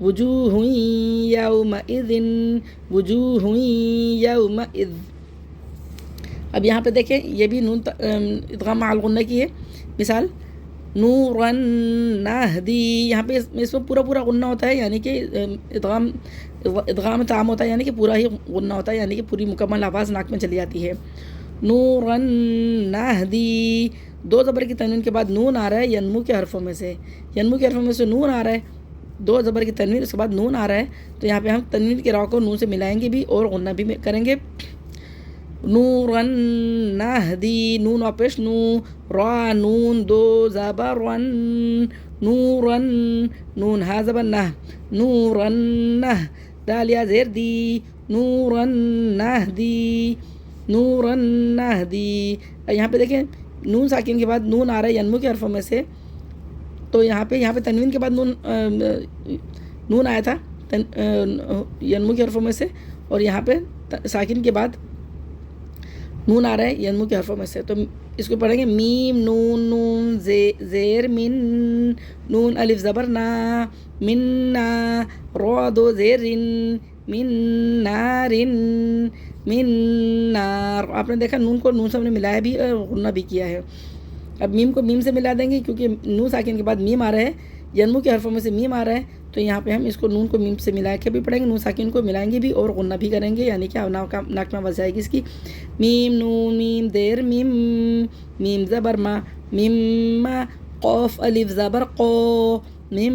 وجوہ یومئذ وجوہ یومئذ. اب یہاں پہ دیکھیں یہ بھی نون ادغام مع الغنہ کی ہے. مثال نوراً نہدی، یہاں پہ اس میں پورا غنہ ہوتا ہے، یعنی کہ ادغام تام ہوتا ہے، یعنی کہ پورا ہی غنہ ہوتا ہے، یعنی کہ پوری مکمل آواز ناک میں چلی جاتی ہے. نوراً نہدی، دو زبر کی تنوین کے بعد نون آ رہا ہے ینمو کے حرفوں میں سے، ینمو کے حرفوں میں سے نون آ رہا ہے، دو زبر کی تنوین اس کے بعد نون آ رہا ہے، تو یہاں پہ ہم تنوین کے راء کو نون سے ملائیں گے بھی اور غنہ بھی کریں گے. نوراً نہدی، نون و پیش نو، را نون دو زبر ون، نوراً نون ہا زبر نہ، نوراً نہ، دال یا زیر دی، نوراً نہدی، نوراً نہدی. یہاں پہ دیکھیں نون ساکن کے بعد نون آ رہا ہے ینمو کے حرفوں میں سے، تو یہاں پہ تنوین کے بعد نون آیا تھا ینمو کے حرفوں میں سے، اور یہاں پہ ساکن کے بعد نون آ رہا ہے ینمو کے حرفوں میں سے، تو اس کو پڑھیں گے میم نون نون زیر من، نون الف زبر نا، من نا، را دو زیرن، من نارن، من نار. آپ نے دیکھا نون کو نون سے ہم نے ملایا بھی اور غنہ بھی کیا ہے. اب میم کو میم سے ملا دیں گے کیونکہ نون ساکن کے بعد میم آ رہا ہے، ینمو کے حرفوں میں سے میم آ رہا ہے، تو یہاں پہ ہم اس کو نون کو میم سے ملا کے بھی پڑھیں گے، نون ساکن کو ملائیں گے بھی اور غنہ بھی کریں گے، یعنی کہ ناک میں آواز آئے گی اس کی. میم نون میم دیر میم، میم زبر ما، میم ما، قوف الف زبر قو، میم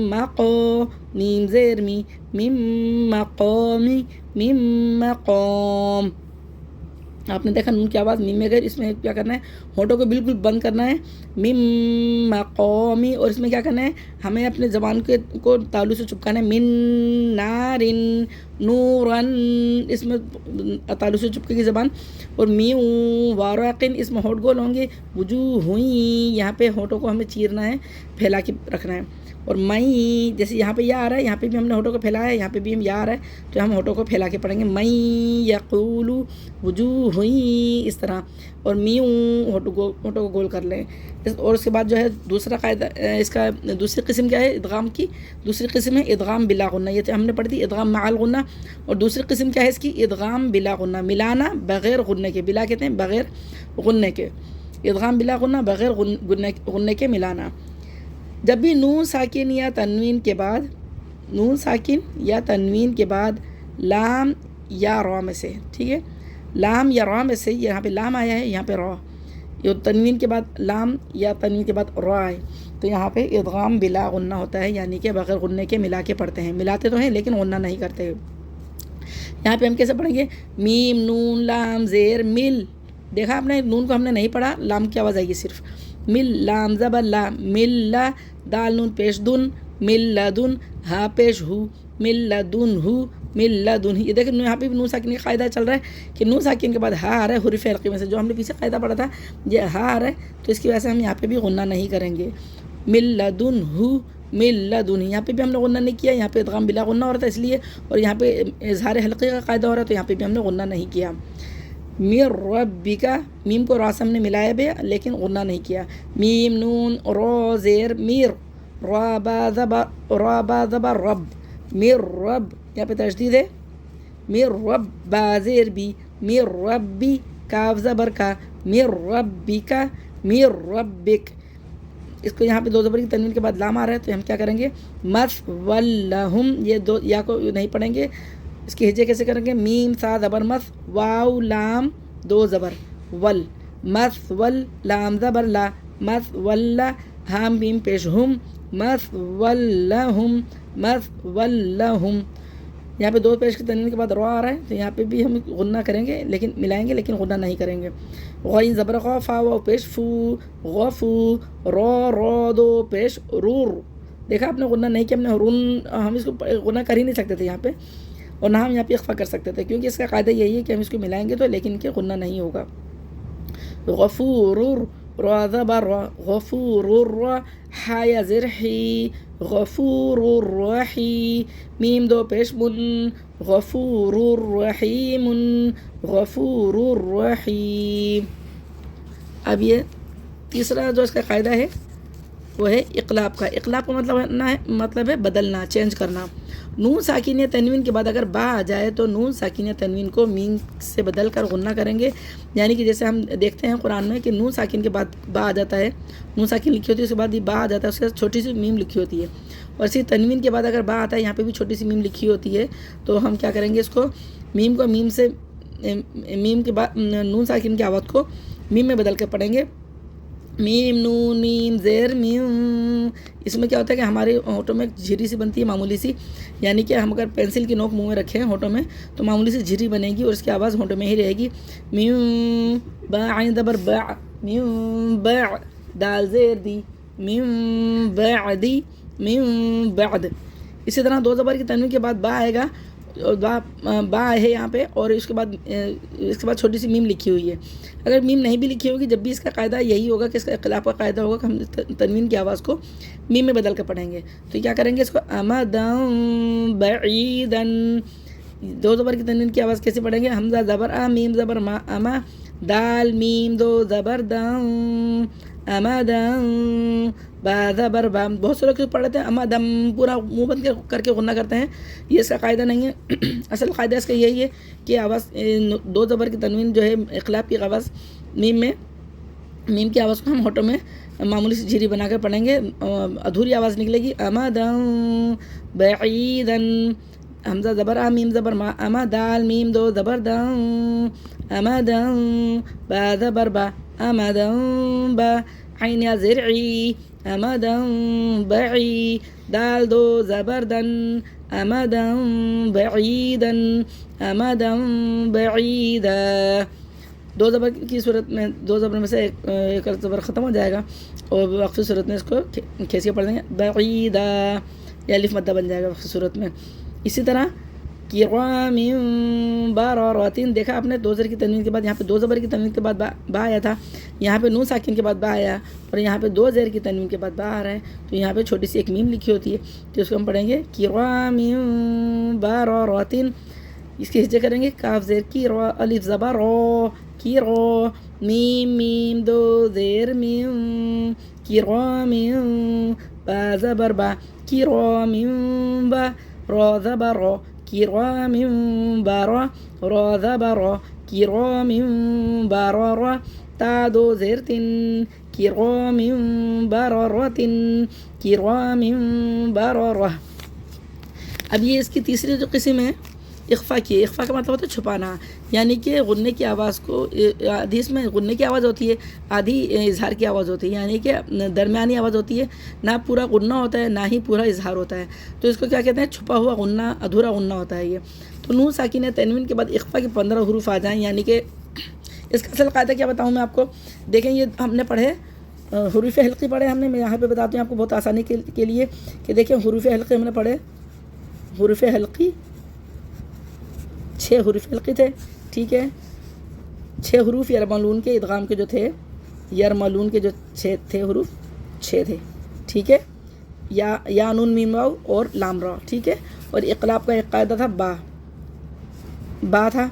مقو، میم زیر می، میم مقامی، میم مقام. آپ نے دیکھا نون کی آواز میم میں گئی، اس میں کیا کرنا ہے ہونٹوں کو بالکل بند کرنا ہے، میم مقامی، اور اس میں کیا کرنا ہے ہمیں اپنے زبان کو تالو سے چپکانا ہے، من نارن نورن، اس میں تالو سے چپکے گی زبان. اور میوں واراقن، اس میں ہونٹ گول ہوں گے، وجوہ ہوئیں، یہاں پہ ہونٹوں کو ہمیں چیرنا ہے، پھیلا کے رکھنا ہے. اور مئی، جیسے یہاں پہ یا آ رہا ہے، یہاں پہ بھی ہم نے ہونٹوں کو پھیلایا ہے، یہاں پہ بھی ہم یا آ رہا ہے تو ہم ہونٹوں کو پھیلا کے پڑھیں گے، مئی یقولو وجوہ ہوئیں، اس طرح. اور میوں ہونٹوں کو گول کر لیں. اور اس کے بعد جو ہے دوسرا قاعدہ، اس کا دوسری قسم کیا ہے ادغام کی، دوسری قسم ہے ادغام بلا غنہ. یہ ہم نے پڑھی تھی ادغام مع الغنہ، اور دوسری قسم کیا ہے اس کی ادغام بلا غنہ، ملانا بغیر غنہ کے، بلا کہتے ہیں بغیر غنہ کے، ادغام بلا غنہ بغیر غنہ کے ملانا. جب بھی نون ساکن یا تنوین کے بعد، نون ساکن یا تنوین کے بعد لام یا را میں سے، ٹھیک ہے، لام یا را میں سے، یہاں پہ لام آیا ہے، یہاں پہ را، یہ تنوین کے بعد لام یا تنوین کے بعد را ہے، تو یہاں پہ ادغام بلا غنہ ہوتا ہے، یعنی کہ بغیر غنہ کے ملا کے پڑھتے ہیں، ملاتے تو ہیں لیکن غنہ نہیں کرتے. یہاں پہ ہم کیسے پڑھیں گے، میم نون لام زیر مل، دیکھا آپ نے نون کو ہم نے نہیں پڑھا، لام کی آواز آئے گی صرف، مل لام زبر لا، مل لا، دال نون پیش دن، مل لدن، ہا پیش ہو، مل لدن ہو، مل لدن. یہ دیکھیں یہاں پہ بھی نون ساکن کا قاعدہ چل رہا ہے کہ نون ساکن کے بعد ہا آ رہا ہے حروف حلقی میں سے، جو ہم نے پیچھے قاعدہ پڑھا تھا یہ ہا آ رہا ہے، تو اس کی وجہ سے ہم یہاں پہ بھی غنہ نہیں کریں گے. مل لدن ہو، مل لدن، یہاں پہ بھی ہم نے غنہ نہیں کیا، یہاں پہ ادغام بلا غنہ ہو رہا تھا اس لیے، اور یہاں پہ اظہار حلقی کا قاعدہ ہو رہا ہے تو یہاں پہ بھی ہم نے غنہ نہیں کیا. میر ربکا، میم کو را سے ہم نے ملایا بھی لیکن غنہ نہیں کیا. میم نون را زیر میر، را با زبر رب، میر رب، یہاں پہ تشدید ہے، میر رب با زیر بی، میر ربی، کاف زبر کا، میر ربکا، میر ربک. اس کو یہاں پہ دو زبر کی تنوین کے بعد لام آ رہا ہے تو ہم کیا کریں گے، مثولہم، یہ دو یا کو نہیں پڑھیں گے، اس کی ہجے کیسے کریں گے، میم سا زبر مس، واو لام دو زبر ول، مس ول، لام زبر لا، مس ولا، ہام میم پیش ہم، مس ولہم، مس ولہم. یہاں پہ دو پیش کی تنوین کے بعد رو آ رہا ہے تو یہاں پہ بھی ہم غنہ کریں گے لیکن ملائیں گے لیکن غنہ نہیں کریں گے. غین زبر غ، فا و پیش فو، غفو، رو دو پیش رور. دیکھا آپ نے غنہ نہیں کیا، ہم نے رون، ہم اس کو غنہ کر ہی نہیں سکتے تھے یہاں پہ، اور نہ ہم یہاں پہ اخفا کر سکتے تھے کیونکہ اس کا قاعدہ یہی ہے کہ ہم اس کو ملائیں گے تو لیکن کہ غنہ نہیں ہوگا. غفور، را زبر غفور، ہا یا زر حی، غفور الرحیم، میم دو پیش من، غفور الرحیم، غفور الرحیم. اب یہ تیسرا جو اس کا قاعدہ ہے وہ ہے اقلاب کا. اقلاب کا مطلب ہے بدلنا، چینج کرنا. نون ساکن تنوین کے بعد اگر با آ جائے تو نون ساکن تنوین کو میم سے بدل کر غنہ کریں گے. یعنی کہ جیسے ہم دیکھتے ہیں قرآن میں کہ نون ساکن کے بعد با آ جاتا ہے، نون ساکن لکھی ہوتی ہے، اس کے بعد با آ جاتا ہے، اس کے بعد چھوٹی سی میم لکھی ہوتی ہے. اور اسی تنوین کے بعد اگر با آتا ہے، یہاں پہ بھی چھوٹی سی میم لکھی ہوتی ہے، تو ہم کیا کریں گے، اس کو میم سے میم کے بعد نون ساکن کی آواز کو میم میں بدل کر پڑھیں گے. میم نون میم زیر میم. اس میں کیا ہوتا ہے کہ ہمارے ہونٹوں میں جھری سی بنتی ہے، معمولی سی. یعنی کہ ہم اگر پینسل کی نوک منہ میں رکھیں ہونٹوں میں تو معمولی سی جھری بنے گی اور اس کی آواز ہونٹوں میں ہی رہے گی. میم با عین زبر با، میم با دال زیر دی، میم بعدی، میم بعد. اسی طرح دو زبر کی تنوین کے بعد با آئے گا، با ہے یہاں پہ، اور اس کے بعد چھوٹی سی میم لکھی ہوئی ہے. اگر میم نہیں بھی لکھی ہوگی، جب بھی اس کا قاعدہ یہی ہوگا کہ اس کا اختلاف کا قاعدہ ہوگا کہ ہم تنوین کی آواز کو میم میں بدل کر پڑھیں گے. تو کیا کریں گے، اس کو امدن بعیدن. دو زبر کی تنوین کی آواز کیسے پڑھیں گے، حمزہ زبر آ، میم زبر ما، اما دال میم دو زبر دم، امدن با زبر با. بہت سے لوگ پڑھ لیتے ہیں امدم، پورا منہ بند کر کے غنہ کرتے ہیں. یہ اس کا قاعدہ نہیں ہے. اصل قاعدہ اس کا یہی ہے کہ آواز دو زبر کی تنوین جو ہے اخلاف کی آواز میم کی آواز کو ہم ہونٹوں میں معمولی سی جھری بنا کر پڑھیں گے، ادھوری آواز نکلے گی. امدن بعیدن، حمزہ زبر آ، میم زبر ما، اما دال میم دو زبر دم، امدن با زبر با، امدن با عین یا زرعی، امدن بعی دال دو زبر دن، امدن بعیدن، امدن بعیدا. دو زبر کی صورت میں دو زبر میں سے ایک زبر ختم ہو جائے گا اور وقفی صورت میں اس کو کھینچ کے پڑھ دیں گے بعیدا، یا الف مدہ بن جائے گا وقفی صورت میں. اسی طرح کرام بررۃ، دیکھا آپ نے دو زبر کی تنوین کے بعد یہاں پہ دو زبر کی تنوین کے بعد با آیا تھا، یہاں پہ نون ساکن کے بعد با آیا، اور یہاں پہ دو زیر کی تنوین کے بعد با آ رہا ہے. تو یہاں پہ چھوٹی سی ایک میم لکھی ہوتی ہے، تو اس کو ہم پڑھیں گے کرام بررۃ. اس کے ہجے کریں گے کاف زیر کی رو، الف زبر رو، کی رو، میم میم دو زیر میم، کرام با زبر با، کرام با را زبر را، کرام برا را زبر را، کرام بررا تا دو زیر تن، کرام بررۃ، کرام بررہ. اب یہ اس کی تیسری جو قسم ہے اخفا کی. اخفا کا مطلب ہوتا ہے چھپانا، یعنی کہ غنے کی آواز کو، آدھی اس میں غنے کی آواز ہوتی ہے، آدھی اظہار کی آواز ہوتی ہے، یعنی کہ درمیانی آواز ہوتی ہے، نہ پورا غنہ ہوتا ہے نہ ہی پورا اظہار ہوتا ہے. تو اس کو کیا کہتے ہیں، چھپا ہوا غنہ، ادھورا غنہ ہوتا ہے یہ. تو نون ساکن تنوین کے بعد اخفا کے 15 حروف آ جائیں، یعنی کہ اس کا اصل قاعدہ کیا بتاؤں میں آپ کو. دیکھیں یہ ہم نے پڑھے حروف حلقی پڑھے ہم نے، میں یہاں پہ بتاتی ہوں آپ کو بہت آسانی کے لیے کہ دیکھیں حروف حلقی ہم نے پڑھے، حروف حلقی 6 حروف حلقی تھے، ٹھیک ہے. 6 حروف یرملون کے ادغام کے جو تھے، یرملون کے جو 6 تھے حروف، 6 تھے، ٹھیک ہے. یا نون میم واو اور لام را، ٹھیک ہے. اور اقلاب کا ایک قاعدہ تھا با تھا،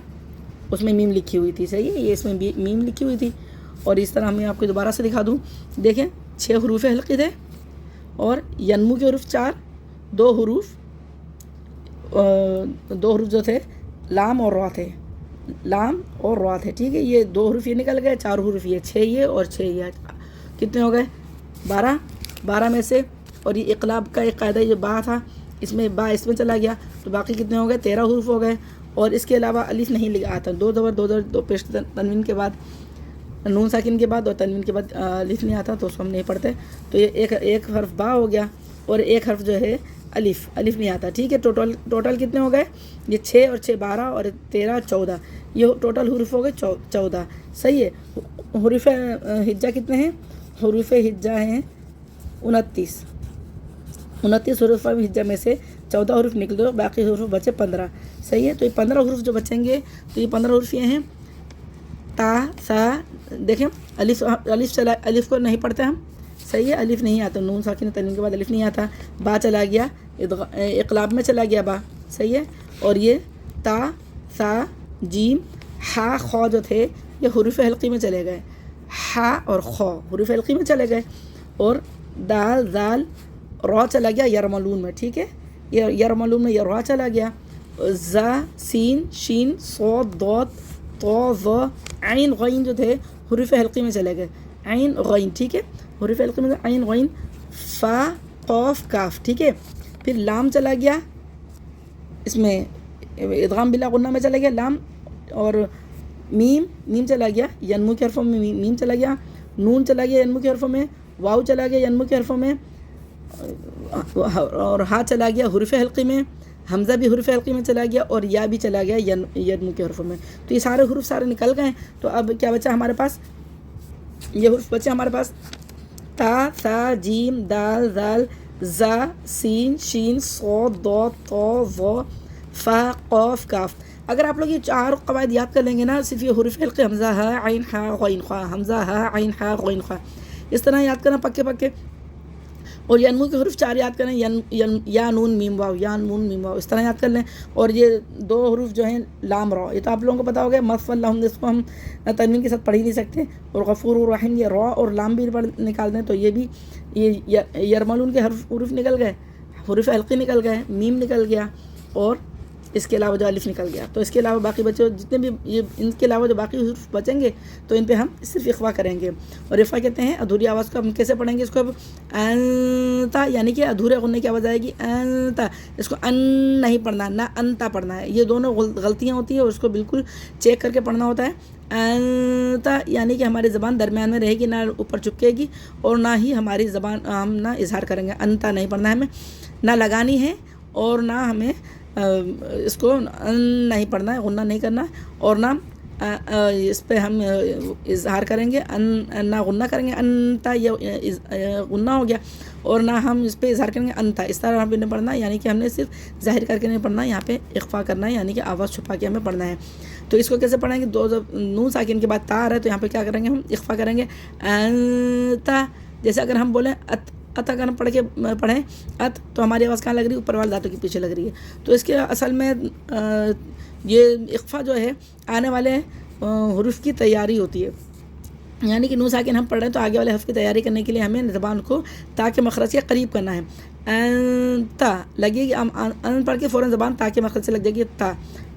اس میں میم لکھی ہوئی تھی، صحیح ہے، یہ اس میں میم لکھی ہوئی تھی. اور اس طرح میں آپ کو دوبارہ سے دکھا دوں، دیکھیں 6 حروف حلقی تھے، اور ینمو کے حروف 4، 2 حروف جو تھے لام اور را تھے، لام اور را تھے، ٹھیک ہے. یہ 2 حروف یہ نکل گئے، 4 حروف یہ، 6 یہ اور 6 یہ، کتنے ہو گئے 12 میں سے. اور یہ اقلاب کا ایک قاعدہ جو با تھا، اس میں با اس میں چلا گیا تو باقی کتنے ہو گئے 13 حروف ہو گئے. اور اس کے علاوہ الف نہیں لگا آتا، دو زبر پیش تنوین کے بعد، نون ساکن کے بعد اور تنوین کے بعد الف نہیں آتا، تو اس کو ہم نہیں پڑھتے. تو یہ ایک حرف با ہو گیا اور ایک حرف جو ہے الف نہیں آتا، ٹھیک ہے. ٹوٹل کتنے ہو گئے، یہ 6 اور 6 12 اور 13 14، یہ ٹوٹل حروف ہو گئے 14، صحیح ہے. حروف ہجہ کتنے ہیں، حروف ہجہ ہیں 29 حروف ہجہ میں سے 14 حروف نکل دو، باقی حروف بچے 15، صحیح ہے. تو یہ 15 حروف جو بچیں گے، تو یہ 15 حروف یہ ہیں تا سا. دیکھیں الف کو نہیں پڑھتے ہم، صحیح ہے، الف نہیں آتا، نون ساکن تنوین کے بعد الف نہیں آتا. با چلا گیا، اقلاب میں چلا گیا با، صحیح ہے. اور یہ تا سا جیم ہا خو جو تھے یہ حروف حلقی میں چلے گئے، ہا اور خو حروف حلقی میں چلے گئے. اور دال زال را چلا گیا یرملون میں، ٹھیک ہے، یرملون میں یہ را چلا گیا، زا سین شین صاد ضاد طا ظا عین غین جو تھے حروف حلقی میں چلے گئے، عین غین، ٹھیک ہے، حروف حلقی میں عین غین فا قاف کاف، ٹھیک ہے، پھر لام چلا گیا، اس میں ادغام بلا غنہ میں چلا گیا لام، اور میم چلا گیا ینمو کے حرفوں میں، میم چلا گیا، نون چلا گیا ینمو کے حرفوں میں، واو چلا گیا ینمو کے حرفوں میں، اور ہا چلا گیا حروف حلقی میں، حمزہ بھی حروف حلقی میں چلا گیا، اور یا بھی چلا گیا ینمو کے حرفوں میں. تو یہ سارے حروف سارے نکل گئے. تو اب کیا بچا ہمارے پاس؟ یہ حروف بچے ہمارے پاس تا ثا جیم دال ذال زا سین شین صاد ضاد طا ظا فا قاف کاف. اگر آپ لوگ یہ 4 قواعد یاد کر لیں گے نا، صرف یہ حروف حلقے حمزہ ہا عین ہا غین خا، حمزہ ہا عین ہا غین خا، اس طرح یاد کرنا پکے پکے. اور ینمو کے حروف 4 یاد کریں، یا نون میم واو، یا نون میم واو، اس طرح یاد کر لیں. اور یہ 2 حروف جو ہیں لام را، یہ تو آپ لوگوں کو پتا ہوگا، مصف اللہم، اس کو ہم تنوین کے ساتھ پڑھ ہی نہیں سکتے. اور غفور الرحیم، یہ را اور لام بھی نکال دیں تو یہ بھی یہ یرملون کے حروف نکل گئے، حروف حلقی نکل گئے، میم نکل گیا، اور اس کے علاوہ جو الف نکل گیا. تو اس کے علاوہ باقی بچے جتنے بھی یہ ان کے علاوہ جو باقی حروف بچیں گے تو ان پہ ہم صرف اخفا کریں گے. اور اخفا کہتے ہیں ادھوری آواز کو. ہم کیسے پڑھیں گے اس کو؟ اب انتا، یعنی کہ ادھورے غنّے کی آواز آئے گی انتا، اس کو ان نہیں پڑھنا، نہ انتا پڑھنا ہے. یہ دونوں غلطیاں ہوتی ہیں اور اس کو بالکل چیک کر کے پڑھنا ہوتا ہے. انتا یعنی کہ ہماری زبان درمیان میں رہے گی، نہ اوپر چپکے گی، اور نہ ہی ہماری زبان ہم نہ اظہار کریں گے. انتا نہیں پڑھنا ہے ہمیں، نہ لگانی ہے، اور نہ ہمیں اس کو نہیں پڑھنا ہے، غنہ نہیں کرنا، اور نہ اس پہ ہم اظہار کریں گے، نہ غنہ کریں گے انتا، یہ غنہ ہو گیا، اور نہ ہم اس پہ اظہار کریں گے انتا. اس طرح ہم نے پڑھنا ہے، یعنی کہ ہم نے صرف ظاہر کر کے نہیں پڑھنا، یہاں پہ اخفا کرنا ہے، یعنی کہ آواز چھپا کے ہمیں پڑھنا ہے. تو اس کو کیسے پڑھیں گے؟ نون ساکن کے بعد تا آ رہا ہے تو یہاں پہ کیا کریں گے؟ ہم اخفا کریں گے انتا. جیسے اگر ہم بولیں ات، اگر ہم پڑھیں ات، تو ہماری آواز کہاں لگ رہی ہے؟ اوپر والے دانتوں کے پیچھے لگ رہی ہے. تو اس کے اصل میں یہ اخفا جو ہے آنے والے حروف کی تیاری ہوتی ہے. یعنی کہ نون ساکن ہم پڑھ رہے ہیں تو آگے والے حرف کی تیاری کرنے کے لیے ہمیں زبان کو تا کے مخرج کے قریب کرنا ہے. انتا لگے گی، ان پڑھ کے فوراً زبان تا کے مخرج سے لگ جائے گی تا.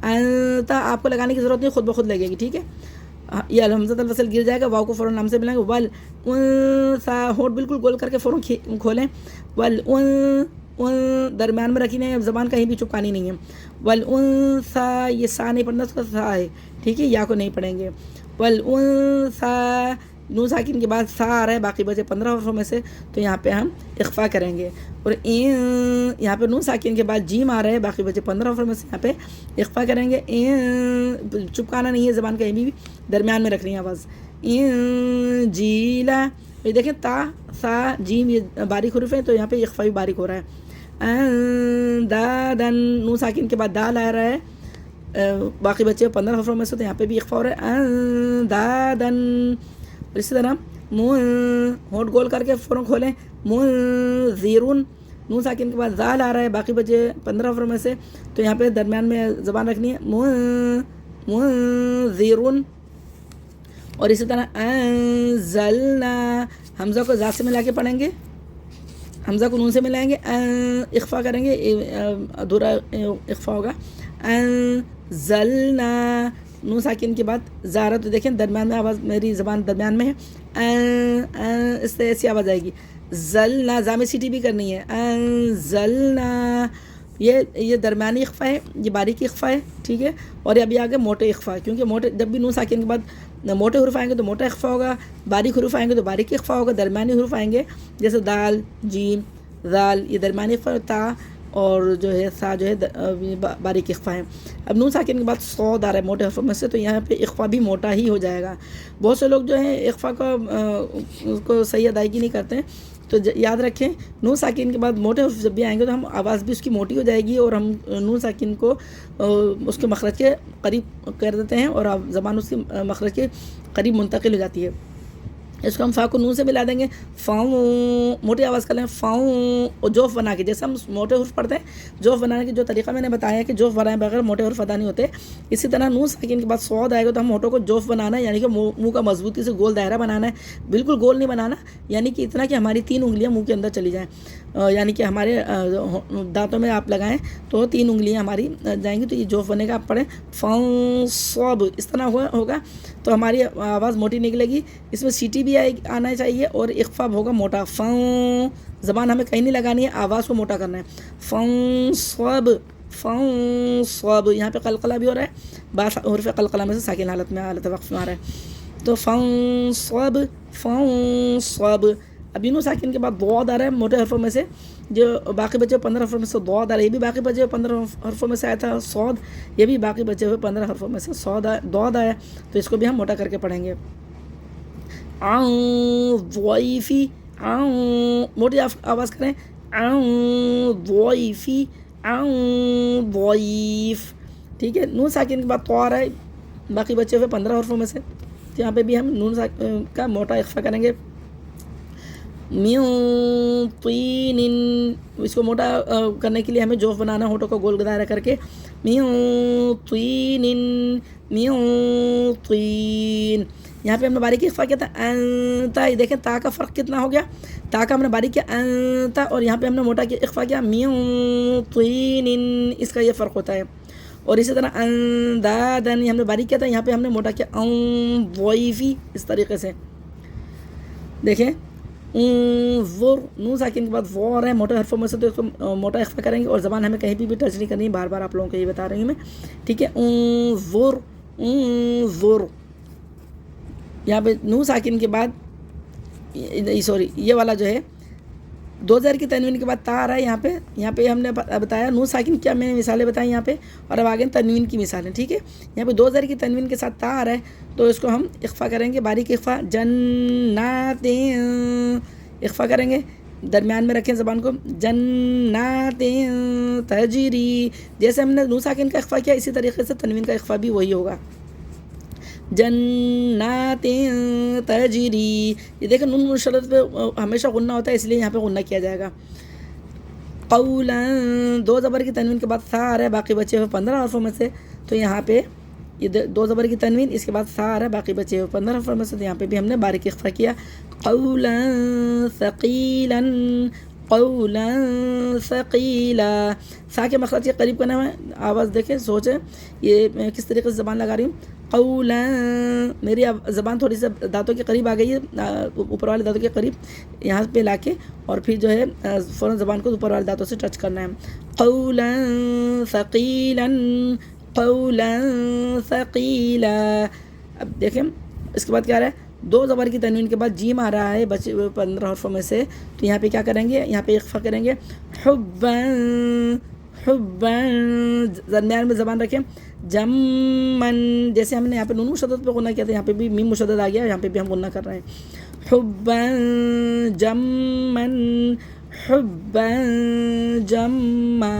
انتا آپ کو لگانے کی ضرورت نہیں، خود بخود لگے گی، ٹھیک ہے. یہ الحمزۃ الوصل گر جائے گا، واو کو فوراً نام سے ملائیں گے. ول انسا، ہونٹ بالکل گول کر کے فوراً کھولیں. ول درمیان میں رکھی ہے، زبان کہیں بھی چپکانی نہیں ہے. ول انسا، یہ سا نہیں پڑھنا، اس کا سا ہے، ٹھیک ہے، یا کو نہیں پڑھیں گے. ول انسا، نون ساکن کے بعد سا آ رہا ہے باقی بچے 15 حروفوں میں سے، تو یہاں پہ ہم اخفا کریں گے. اور یہاں پہ نون ساکن کے بعد جیم آ رہا ہے باقی بچے 15 حروفوں میں سے، یہاں پہ اخفا کریں گے. چپکانا نہیں ہے، زبان کہیں بھی درمیان میں رکھنی ہے آواز. جیلا، یہ دیکھیں تا سا جیم یہ باریک حروف ہیں، تو یہاں پہ اخفا بھی باریک ہو رہا ہے. دادن، نون ساکن کے بعد دال آ رہا ہے باقی بچے 15 حروفوں میں سے، تو یہاں پہ بھی اخفا ہو رہا ہے. دادن. اسی طرح ہونٹ گول کر کے فوراً کھولیں. منذرون، نون ساکن کے بعد زال آ رہا ہے باقی بچے 15 حروفوں میں سے، تو یہاں پہ درمیان میں زبان رکھنی ہے. منذرون. اور اسی طرح انزلنا، حمزہ کو ذات سے ملا کے پڑھیں گے، حمزہ کو نون سے ملائیں گے، اخفا کریں گے، ادھورا اخفا ہوگا. انزلنا، نون ساکن کے بعد زارہ، تو دیکھیں درمیان میں آواز، میری زبان درمیان میں ہے، اس سے ایسی آواز آئے گی. زلنا، زامِ سیٹی بھی کرنی ہے. انزلنا، یہ درمیانی اخفا ہے، یہ باریکی اخفا ہے، ٹھیک ہے. اور ابھی آگے موٹے اخفا، کیونکہ موٹے جب بھی نون ساکن کے بعد موٹے حروف آئیں گے تو موٹا اخفا ہوگا، باریک حروف آئیں گے تو باریک اخفا ہوگا. درمیانی حروف آئیں گے جیسے دال جیم ذال، یہ درمیانی اخفا. تا اور جو ہے سا جو ہے باریک اخفا ہے. اب نون ساکن کے بعد صاد آ رہا ہے موٹے حروف میں سے، تو یہاں پہ اخفا بھی موٹا ہی ہو جائے گا. بہت سے لوگ جو ہیں اخفا کو صحیح ادائیگی نہیں کرتے ہیں، تو یاد رکھیں نون ساکن کے بعد موٹے حروف جب بھی آئیں گے تو ہم آواز بھی اس کی موٹی ہو جائے گی، اور ہم نون ساکن کو اس کے مخرج کے قریب کر دیتے ہیں، اور زبان اس کے مخرج کے قریب منتقل ہو جاتی ہے. اس کو ہم فا کو نون سے ملا دیں گے، فاؤں، موٹی آواز کر لیں فاؤں، اور جوف بنا کے، جیسے ہم موٹے حرف پڑھتے ہیں جوف بنانے کی جو طریقہ میں نے بتایا ہے کہ جوف بنائے بغیر موٹے حرف ادا نہیں ہوتے، اسی طرح نون ساکن کے بعد صاد آئے گا تو ہم ہونٹوں کو جوف بنانا ہے، یعنی کہ منہ کا مضبوطی سے گول دائرہ بنانا ہے، بالکل گول نہیں بنانا، یعنی کہ اتنا کہ ہماری 3 انگلیاں منہ کے اندر چلی جائیں، یعنی کہ ہمارے دانتوں میں آپ لگائیں تو 3 انگلیاں ہماری جائیں گی، تو یہ جوف بنے گا، آپ پڑھیں فاؤں صاب، اس طرح ہوگا تو ہماری آواز موٹی نکلے گی، اس میں سیٹی بھی آنا چاہیے اور اخفا ہوگا موٹا، فاؤں، زبان ہمیں کہیں نہیں لگانی ہے، آواز کو موٹا کرنا ہے، فاؤں صاب، فاؤں صاب، یہاں پہ قلقلہ بھی ہو رہا ہے، بعض حروف قلقلہ میں سے ساکن حالت میں حالت وقف میں آ رہا ہے، تو فاؤں صاب، فاؤں صاب، اب نون ساکن کے بعد ضاد آ رہا ہے موٹے حرفوں میں سے، جو باقی بچے 15 حرفوں میں سے ضاد آ رہا ہے، یہ بھی باقی بچے 15 حرفوں میں سے آیا تھا صاد، یہ بھی باقی بچے ہوئے 15 حرفوں میں سے ضاد آیا، تو اس کو بھی ہم موٹا کر کے پڑھیں گے، ضعیفی، موٹی آواز کریں، ضعیفی، ضعیف، ٹھیک ہے، نون ساکن کے بعد تو آ رہا ہے باقی بچے ہوئے 15 حرفوں میں سے، تو یہاں پہ بھی ہم نون کا موٹا اخفا کریں گے، من طین، اس کو موٹا کرنے کے لیے ہمیں جوف بنانا، ہونٹوں کو گول دائرہ کر کے، من طین، من طین، یہاں پہ ہم نے باریکی اخفا کیا تھا انتا، دیکھیں تا کا فرق کتنا ہو گیا، تا کا ہم نے باریک کیا انتا، اور یہاں پہ ہم نے موٹا اخفا کیا من طین، اس کا یہ فرق ہوتا ہے، اور اسی طرح اندادن، یہ ہم نے باریک کیا تھا، یہاں پہ ہم نے موٹا کیا ضعیفی، اس طریقے سے دیکھیں، انظر، نون ساکن کے بعد وہ ہے موٹے حرفوں میں سے، تو اس کو موٹا اخفا کریں گے، اور زبان ہمیں کہیں بھی ٹچ نہیں کرنی، بار بار آپ لوگوں کو یہ بتا رہی ہوں میں، ٹھیک ہے، انظر، انظر، یہاں پہ نون ساکن کے بعد سوری یہ والا جو ہے 2000 کی تنوین کے بعد تا آ رہا ہے، یہاں پہ ہم نے بتایا نون ساکن کیا میں نے مثالیں بتائیں یہاں پہ، اور اب آگے تنوین کی مثالیں، ٹھیک ہے، یہاں پہ 2000 کی تنوین کے ساتھ تا آ رہا ہے، تو اس کو ہم اخفا کریں گے، باریک اخفا، جنات، اخفا کریں گے، درمیان میں رکھیں زبان کو، جنات تجری، جیسے ہم نے نون ساکن کا اخفا کیا، اسی طریقے سے تنوین کا اخفا بھی وہی ہوگا، جنات تجری، یہ دیکھیں نون مشدد پہ ہمیشہ غنہ ہوتا ہے، اس لیے یہاں پہ غنہ کیا جائے گا، قولا، 2 زبر کی تنوین کے بعد سا آ رہا ہے باقی بچے ہوئے 15 حرفوں میں سے، تو یہاں پہ یہ 2 زبر کی تنوین، اس کے بعد سا آ رہا ہے باقی بچے ہوئے 15 حرفوں میں سے، تو یہاں پہ بھی ہم نے باریک اخفا کیا، قولا ثقیلا، قولا ثقیلا، سا کے مخرج کے قریب کرنا ہے، آواز دیکھیں سوچیں یہ میں کس طریقے سے زبان لگا رہی ہوں، قولا، میری زبان تھوڑی سی دانتوں کے قریب آ گئی ہے، اوپر والے دانتوں کے قریب یہاں پہ لا کے، اور پھر جو ہے فوراً زبان کو اوپر والے دانتوں سے ٹچ کرنا ہے، قولا ثقیلا، قولا ثقیلا، اب دیکھیں اس کے بعد کیا آ رہا ہے، 2 زبر کی تنوین کے بعد جیم آ رہا ہے بچے 15 حرفوں میں سے، تو یہاں پہ کیا کریں گے، یہاں پہ اخفا کریں گے، حبا، حبا، درمیان میں زبان رکھیں، جمن، جیسے ہم نے یہاں پہ نون مشدد پہ غنہ کیا تھا، یہاں پہ بھی میم مشدد آ گیا، یہاں پہ بھی ہم غنہ کر رہے ہیں، حبا جمن، حبا جما،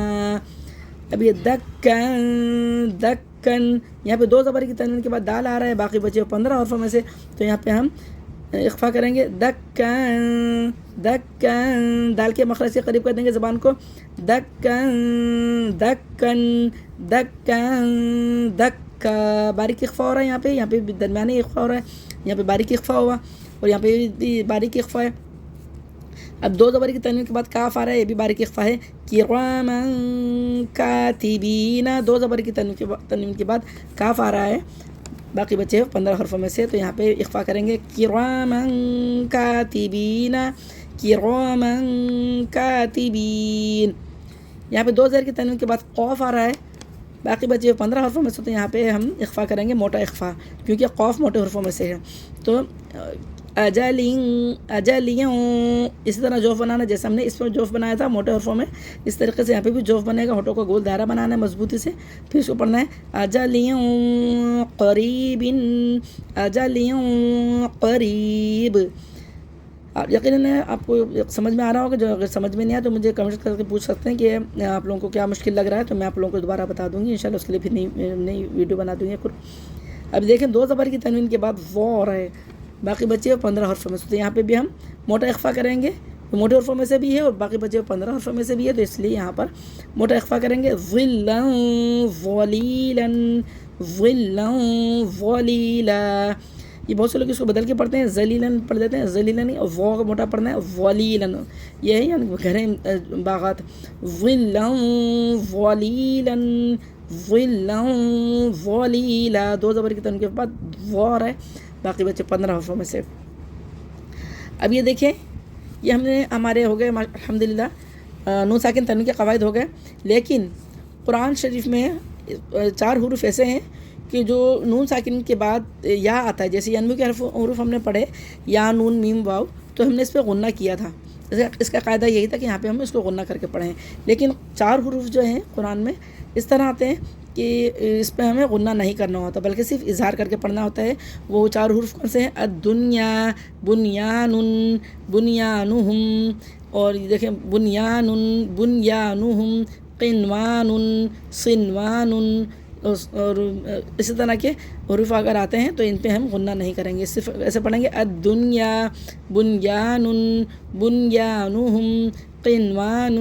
اب یہ دکن، دکن، یہاں پہ 2 زبر کی تنوین کے بعد دال آ رہا ہے باقی بچے 15 حرفوں میں سے، تو یہاں پہ ہم اخفا کریں گے، دکن، دکن، دال کے مخرج سے قریب کر دیں گے زبان کو، دکن، دکن، دکن، دکا، باریک اخفا ہو رہا ہے، یہاں پہ درمیانی اخفا ہو رہا ہے، یہاں پہ باریک اخفا ہوا، اور یہاں پہ بھی باریک اخفا ہے، اب 2 زبر کی تنوین کے بعد کاف آ رہا ہے، یہ بھی باریک اخفا ہے، کراما کاتبین، 2 زبر کی تنوین کے بعد کاف آ رہا ہے باقی بچے 15 حرفوں میں سے، تو یہاں پہ اخفا کریں گے، کراما کاتبین، کراما کاتبین، یہاں پہ 2 زبر کی تنوین کے بعد قوف آ رہا ہے باقی بچے 15 حرفوں میں سے، تو یہاں پہ ہم اخفا کریں گے موٹا اخفا، کیونکہ قوف موٹے حرفوں میں سے ہے، تو اجلین، اجلیوں، اسی طرح جوف بنانا، جیسے ہم نے اس میں جوف بنایا تھا موٹے حرفوں میں، اس طریقے سے یہاں پہ بھی جوف بنے گا، ہونٹوں کو گول دائرہ بنانا ہے مضبوطی سے، پھر اس کو پڑھنا ہے، اجلیوں قریب، اجلیوں قریب، یقیناً آپ کو سمجھ میں آ رہا ہوگا، جو اگر سمجھ میں نہیں آیا تو مجھے کمنٹ کر کے پوچھ سکتے ہیں کہ آپ لوگوں کو کیا مشکل لگ رہا ہے، تو میں آپ لوگوں کو دوبارہ بتا دوں گی انشاءاللہ، اس کے لیے پھر نئی ویڈیو بنا دوں گی۔ اب دیکھیں 2 زبر کی تنوین کے بعد وہ ہو رہا ہے، باقی بچے 15 حرفوں میں سے. تو یہاں پہ بھی ہم موٹا اخفا کریں گے, موٹے حرفوں میں سے بھی ہے اور باقی بچے 15 حرفوں میں سے بھی ہے, تو اس لیے یہاں پر موٹا اخفا کریں گے. ظلا ظلیلا ظلا ظلیلا. یہ بہت سے لوگ اس کو بدل کے پڑھتے ہیں, ذلیلاً پڑھ دیتے ہیں, ذلیلاً نہیں, اور وہ کا موٹا پڑھنا ہے ظلیلاً. یہ ہے یعنی گھریں باغات. ظلا ظلیلا ظلا ظلیلا, 2 زبر کی تنوین کے بعد وہ آ رہا ہے, باقی بچے 15 حرفوں میں سے. اب یہ دیکھیں, یہ ہمارے ہو گئے الحمدللہ نون ساکن تنوین کے قواعد ہو گئے. لیکن قرآن شریف میں 4 حروف ایسے ہیں کہ جو نون ساکن کے بعد یا آتا ہے, جیسے ینمو کے حروف ہم نے پڑھے, یا نون میم واو, تو ہم نے اس پہ غنہ کیا تھا. اس کا قاعدہ یہی تھا کہ یہاں پہ ہم اس کو غنہ کر کے پڑھیں. لیکن 4 حروف جو ہیں قرآن میں اس طرح آتے ہیں کہ اس پہ ہمیں غنہ نہیں کرنا ہوتا, بلکہ صرف اظہار کر کے پڑھنا ہوتا ہے. وہ 4 حروف کون سے ہیں؟ الدنیا, بنیان, بنیانہم, اور یہ دیکھیں بنیان, بنیانہم, قنوان, صنوان, اور اسی طرح کے حروف اگر آتے ہیں تو ان پہ ہم غنہ نہیں کریں گے, صرف ایسے پڑھیں گے الدنیا, بنیان, بنیانہم, قنوان,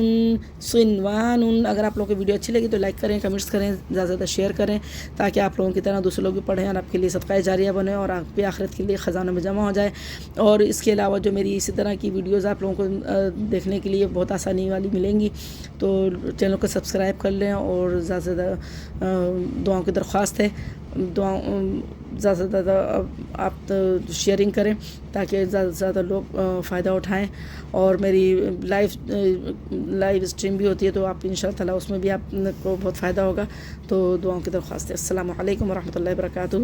صنوان. اگر آپ لوگوں کو ویڈیو اچھی لگی تو لائک کریں, کمنٹس کریں, زیادہ سے زیادہ شیئر کریں, تاکہ آپ لوگوں کی طرح دوسرے لوگ بھی پڑھیں اور آپ کے لیے صدقہ جاریہ بنے اور آپ کی آخرت کے لیے خزانوں میں جمع ہو جائے. اور اس کے علاوہ جو میری اسی طرح کی ویڈیوز آپ لوگوں کو دیکھنے کے لیے بہت آسانی والی ملیں گی, تو چینل کو سبسکرائب کر لیں. اور زیادہ سے زیادہ دعاؤں کی درخواست ہے, زیادہ سے زیادہ آپ شیئرنگ کریں تاکہ زیادہ سے زیادہ لوگ فائدہ اٹھائیں. اور میری لائیو اسٹریم بھی ہوتی ہے, تو آپ ان شاء اللہ تعالیٰ اس میں بھی آپ کو بہت فائدہ ہوگا. تو دعاؤں کی درخواست ہے. السلام علیکم ورحمۃ اللہ وبرکاتہ.